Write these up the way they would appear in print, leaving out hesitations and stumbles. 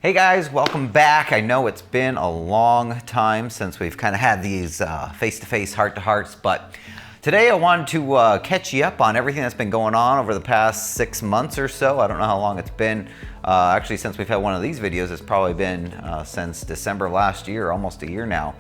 Hey guys, welcome back. I know it's been a long time since we've kind of had these face-to-face, heart-to-hearts, but today I wanted to catch you up on everything that's been going on over the past 6 months or so. I don't know how long it's been. Actually, since we've had one of these videos, it's probably been since December of last year, almost a year now,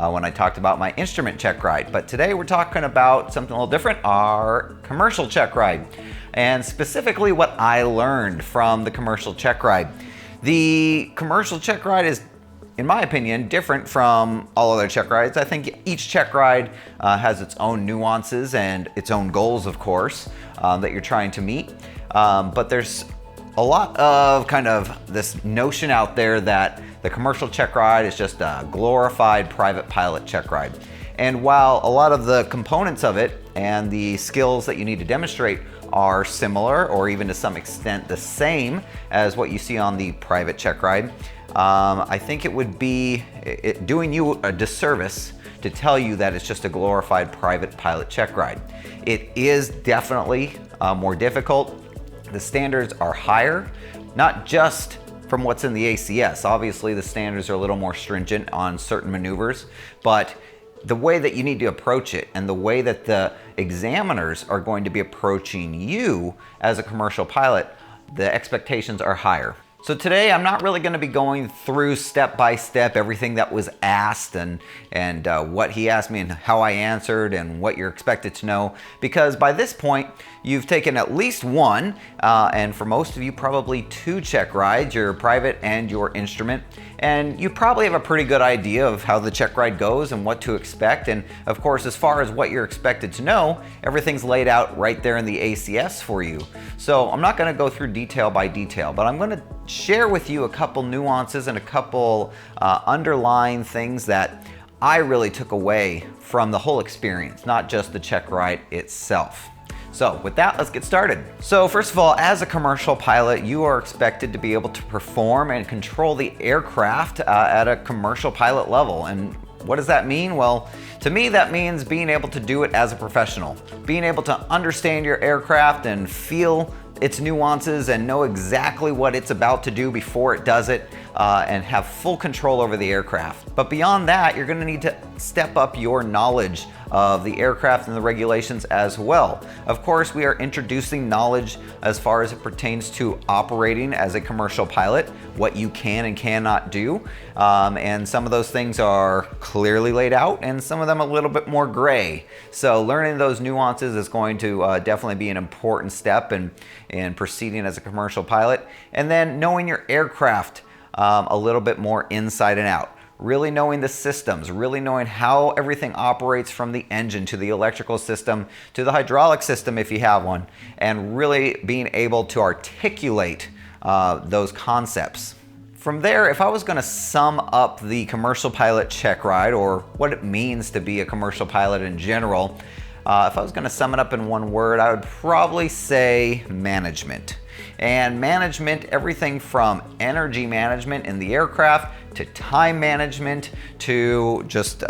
when I talked about my instrument check ride. But today we're talking about something a little different, our commercial check ride, and specifically what I learned from the commercial check ride. The commercial check ride is, in my opinion, different from all other check rides. I think each check ride has its own nuances and its own goals, of course, that you're trying to meet. But there's a lot of kind of this notion out there that the commercial check ride is just a glorified private pilot check ride. And while a lot of the components of it and the skills that you need to demonstrate are similar or even to some extent the same as what you see on the private check ride, I think it would be doing you a disservice to tell you that it's just a glorified private pilot check ride. It is definitely more difficult. The standards are higher, not just from what's in the ACS. Obviously, the standards are a little more stringent on certain maneuvers, but the way that you need to approach it and the way that the examiners are going to be approaching you as a commercial pilot, the expectations are higher. So today I'm not really going to be going through step by step everything that was asked and what he asked me and how I answered and what you're expected to know, because by this point you've taken at least one and for most of you probably two check rides, your private and your instrument, and you probably have a pretty good idea of how the check ride goes and what to expect. And of course, as far as what you're expected to know, everything's laid out right there in the ACS for you. So I'm not going to go through detail by detail, but I'm going to share with you a couple nuances and a couple underlying things that I really took away from the whole experience, not just the check ride itself. So with that, let's get started. So first of all, as a commercial pilot, you are expected to be able to perform and control the aircraft at a commercial pilot level. And what does that mean? Well, to me, that means being able to do it as a professional, being able to understand your aircraft and feel its nuances and know exactly what it's about to do before it does it, and have full control over the aircraft. But beyond that, you're going to need to step up your knowledge of the aircraft and the regulations as well. Of course, we are introducing knowledge as far as it pertains to operating as a commercial pilot, what you can and cannot do, and some of those things are clearly laid out and some of them a little bit more gray. So learning those nuances is going to definitely be an important step in proceeding as a commercial pilot. And then knowing your aircraft a little bit more inside and out. Really knowing the systems, really knowing how everything operates from the engine to the electrical system to the hydraulic system if you have one, and really being able to articulate those concepts. From there, if I was going to sum up the commercial pilot check ride, or what it means to be a commercial pilot in general, if I was going to sum it up in one word, I would probably say management. And management, everything from energy management in the aircraft to time management to just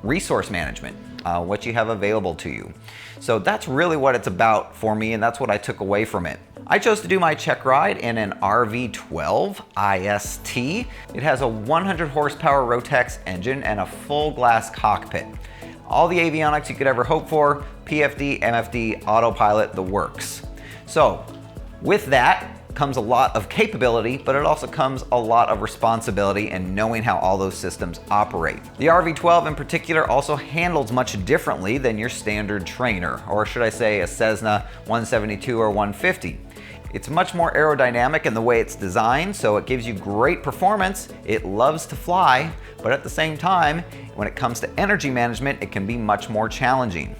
resource management, what you have available to you. So that's really what it's about for me, and that's what I took away from it. I chose to do my check ride in an RV12 IST. It has a 100 horsepower Rotax engine and a full glass cockpit. All the avionics you could ever hope for, PFD, MFD, autopilot, the works. So with that comes a lot of capability, but it also comes a lot of responsibility and knowing how all those systems operate. The RV12 in particular also handles much differently than your standard trainer, or should I say a Cessna 172 or 150. It's much more aerodynamic in the way it's designed, so it gives you great performance. It loves to fly, but at the same time, when it comes to energy management, it can be much more challenging.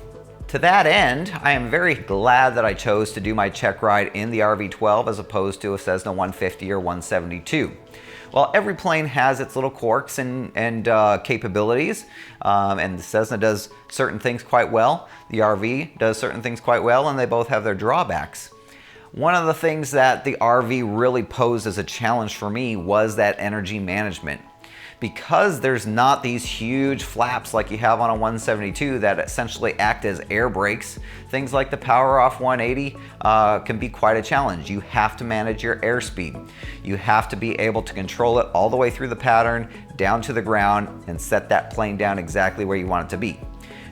To that end, I am very glad that I chose to do my check ride in the RV12 as opposed to a Cessna 150 or 172. While every plane has its little quirks and capabilities, and the Cessna does certain things quite well, the RV does certain things quite well, and they both have their drawbacks. One of the things that the RV really posed as a challenge for me was that energy management. Because there's not these huge flaps like you have on a 172 that essentially act as air brakes, things like the power off 180 can be quite a challenge. You have to manage your airspeed. You have to be able to control it all the way through the pattern, down to the ground, and set that plane down exactly where you want it to be.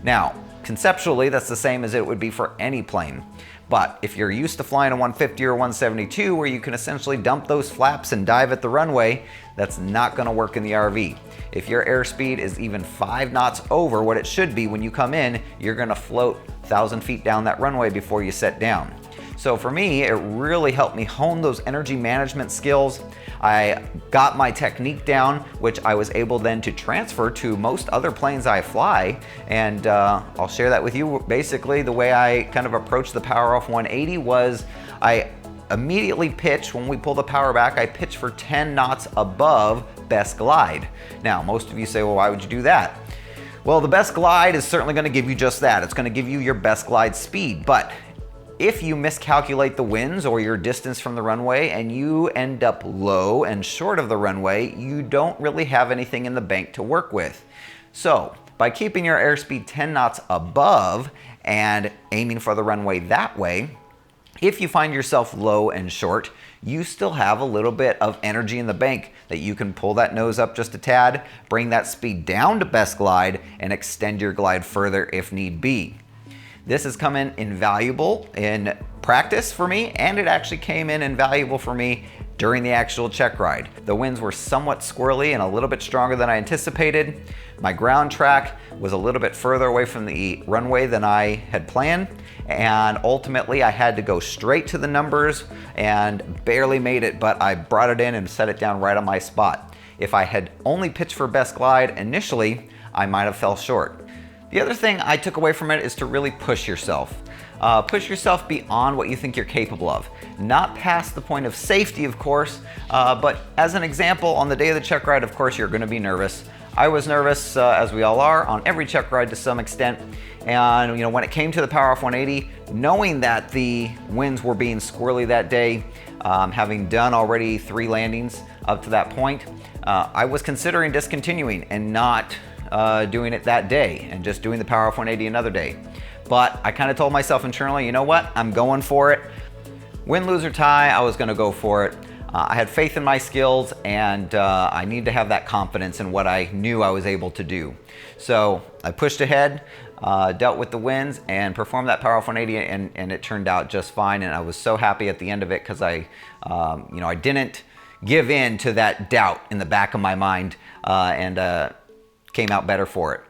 Now, conceptually, that's the same as it would be for any plane. But if you're used to flying a 150 or 172 where you can essentially dump those flaps and dive at the runway, that's not gonna work in the RV. If your airspeed is even 5 knots over what it should be when you come in, you're gonna float 1,000 feet down that runway before you set down. So for me, it really helped me hone those energy management skills. I got my technique down, which I was able then to transfer to most other planes I fly. And I'll share that with you. Basically, the way I kind of approached the power off 180 was I immediately pitch, when we pull the power back, I pitch for 10 knots above best glide. Now, most of you say, well, why would you do that? Well, the best glide is certainly gonna give you just that. It's gonna give you your best glide speed, but if you miscalculate the winds or your distance from the runway and you end up low and short of the runway, you don't really have anything in the bank to work with. So by keeping your airspeed 10 knots above and aiming for the runway that way, if you find yourself low and short, you still have a little bit of energy in the bank that you can pull that nose up just a tad, bring that speed down to best glide, and extend your glide further if need be. This has come in invaluable in practice for me, and it actually came in invaluable for me during the actual check ride. The winds were somewhat squirrely and a little bit stronger than I anticipated. My ground track was a little bit further away from the runway than I had planned, and ultimately I had to go straight to the numbers and barely made it, but I brought it in and set it down right on my spot. If I had only pitched for best glide initially, I might have fell short. The other thing I took away from it is to really push yourself. Push yourself beyond what you think you're capable of. Not past the point of safety, of course, but as an example, on the day of the check ride, of course, you're gonna be nervous. I was nervous, as we all are, on every check ride to some extent. And when it came to the power off 180, knowing that the winds were being squirrely that day, having done already 3 landings up to that point, I was considering discontinuing and not doing it that day and just doing the power off 180 another day. But I kind of told myself internally, you know what, I'm going for it. Win, lose, or tie, I was going to go for it. I had faith in my skills, and I need to have that confidence in what I knew I was able to do. So I pushed ahead, dealt with the winds, and performed that power off 180, and it turned out just fine. And I was so happy at the end of it because I didn't give in to that doubt in the back of my mind, and came out better for it.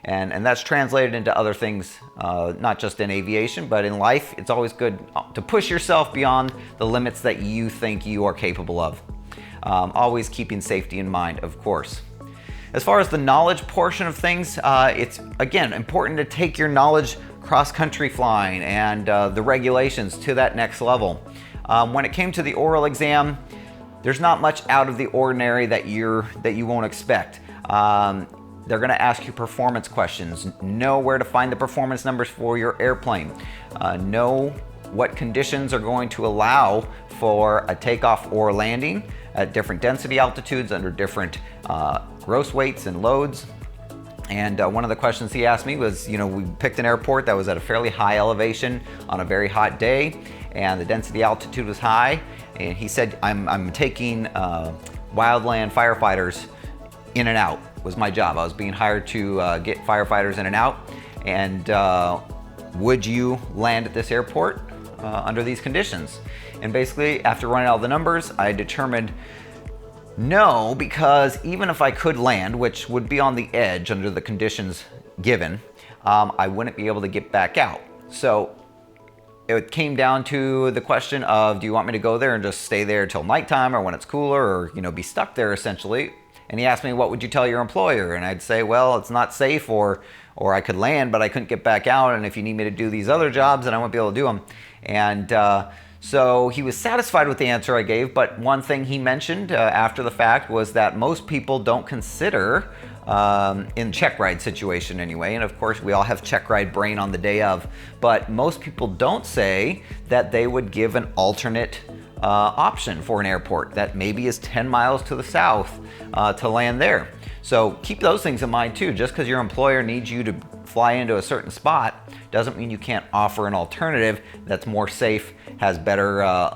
And that's translated into other things, not just in aviation, but in life. It's always good to push yourself beyond the limits that you think you are capable of. Always keeping safety in mind, of course. As far as the knowledge portion of things, it's, again, important to take your knowledge cross-country flying and the regulations to that next level. When it came to the oral exam, there's not much out of the ordinary that you won't expect. They're going to ask you performance questions. Know where to find the performance numbers for your airplane. Know what conditions are going to allow for a takeoff or landing at different density altitudes under different gross weights and loads. And one of the questions he asked me was, we picked an airport that was at a fairly high elevation on a very hot day, and the density altitude was high. And he said, I'm taking wildland firefighters in and out. Was my job. I was being hired to get firefighters in and out. And would you land at this airport under these conditions? And basically, after running all the numbers, I determined no, because even if I could land, which would be on the edge under the conditions given, I wouldn't be able to get back out. So it came down to the question of, do you want me to go there and just stay there till nighttime or when it's cooler, or be stuck there essentially? And he asked me, what would you tell your employer? And I'd say, well, it's not safe, or I could land, but I couldn't get back out. And if you need me to do these other jobs, then I won't be able to do them. And so he was satisfied with the answer I gave. But one thing he mentioned after the fact was that most people don't consider, in check ride situation anyway, and of course we all have check ride brain on the day of, but most people don't say that they would give an alternate option for an airport that maybe is 10 miles to the south to land there. So keep those things in mind too. Just because your employer needs you to fly into a certain spot doesn't mean you can't offer an alternative that's more safe, has better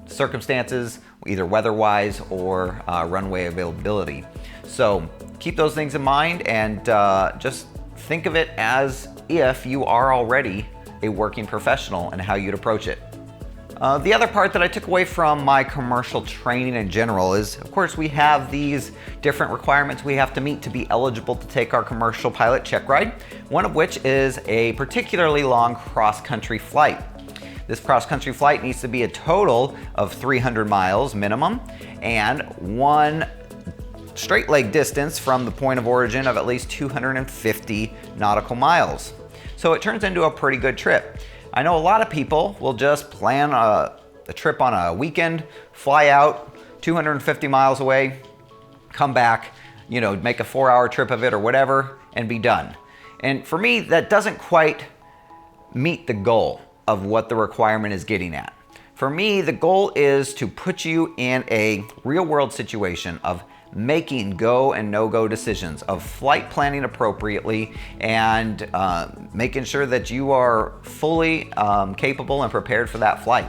circumstances, either weather-wise or runway availability. So keep those things in mind, and just think of it as if you are already a working professional and how you'd approach it. The other part that I took away from my commercial training in general is, of course, we have these different requirements we have to meet to be eligible to take our commercial pilot check ride, one of which is a particularly long cross-country flight. This cross-country flight needs to be a total of 300 miles minimum and one straight leg distance from the point of origin of at least 250 nautical miles. So it turns into a pretty good trip. I know a lot of people will just plan a trip on a weekend, fly out 250 miles away, come back, make a 4-hour trip of it or whatever, and be done. And for me, that doesn't quite meet the goal of what the requirement is getting at. For me, the goal is to put you in a real-world situation of making go and no-go decisions, of flight planning appropriately, and making sure that you are fully capable and prepared for that flight.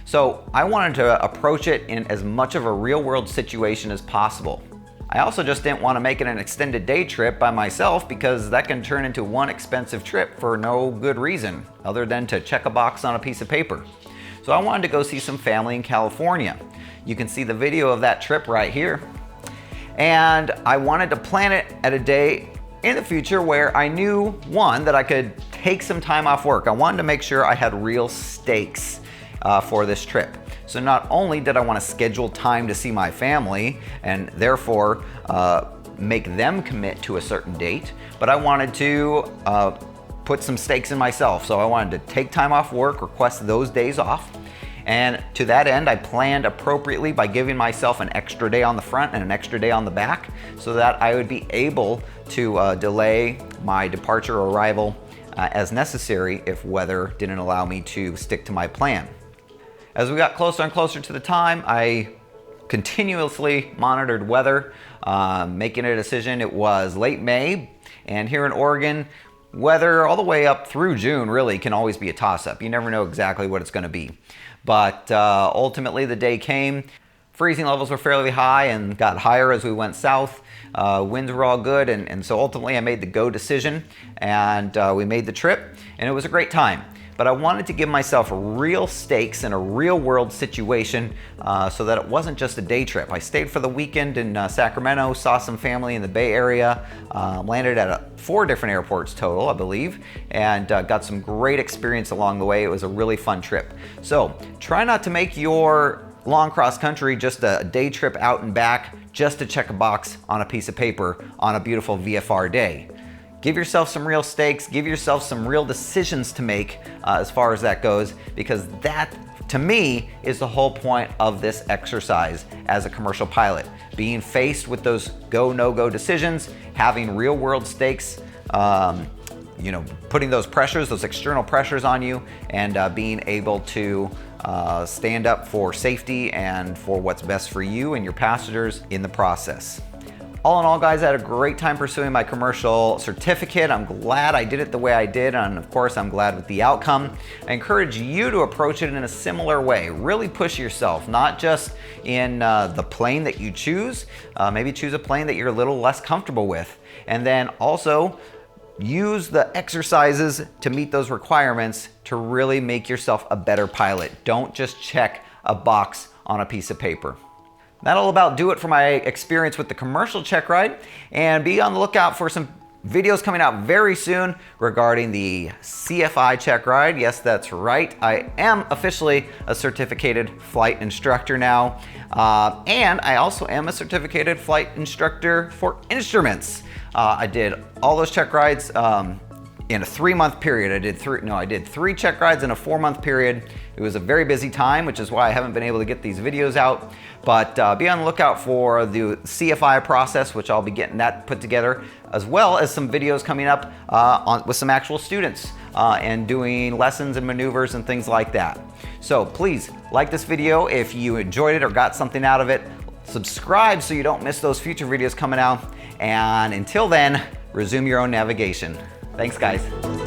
So I wanted to approach it in as much of a real-world situation as possible. I also just didn't want to make it an extended day trip by myself, because that can turn into one expensive trip for no good reason other than to check a box on a piece of paper. So I wanted to go see some family in California. You can see the video of that trip right here. And I wanted to plan it at a day in the future where I knew, one, that I could take some time off work. I wanted to make sure I had real stakes for this trip. So not only did I want to schedule time to see my family and therefore make them commit to a certain date, but I wanted to put some stakes in myself. So I wanted to take time off work, request those days off. And to that end, I planned appropriately by giving myself an extra day on the front and an extra day on the back so that I would be able to delay my departure or arrival as necessary if weather didn't allow me to stick to my plan. As we got closer and closer to the time, I continuously monitored weather, making a decision. It was late May, and here in Oregon, weather all the way up through June really can always be a toss-up. You never know exactly what it's going to be. But ultimately the day came. Freezing levels were fairly high and got higher as we went south. Winds were all good, and so ultimately I made the go decision, and we made the trip, and it was a great time. But I wanted to give myself real stakes in a real world situation so that it wasn't just a day trip. I stayed for the weekend in Sacramento, saw some family in the Bay Area, landed at 4 different airports total, I believe, and got some great experience along the way. It was a really fun trip. So try not to make your long cross country just a day trip out and back just to check a box on a piece of paper on a beautiful VFR day. Give yourself some real stakes, give yourself some real decisions to make as far as that goes, because that, to me, is the whole point of this exercise as a commercial pilot. Being faced with those go, no-go decisions, having real world stakes, putting those pressures, those external pressures on you, and being able to stand up for safety and for what's best for you and your passengers in the process. All in all, guys, I had a great time pursuing my commercial certificate. I'm glad I did it the way I did, and of course, I'm glad with the outcome. I encourage you to approach it in a similar way. Really push yourself, not just in the plane that you choose. Maybe choose a plane that you're a little less comfortable with. And then also, use the exercises to meet those requirements to really make yourself a better pilot. Don't just check a box on a piece of paper. That'll about do it for my experience with the commercial check ride, and be on the lookout for some videos coming out very soon regarding the CFI check ride. Yes, that's right. I am officially a certificated flight instructor now, and I also am a certificated flight instructor for instruments. I did all those check rides in a 3-month period. I did 3 check rides in a 4-month period, It was a very busy time, which is why I haven't been able to get these videos out. But be on the lookout for the CFI process, which I'll be getting that put together, as well as some videos coming up with some actual students and doing lessons and maneuvers and things like that. So please like this video if you enjoyed it or got something out of it. Subscribe so you don't miss those future videos coming out. And until then, resume your own navigation. Thanks, guys.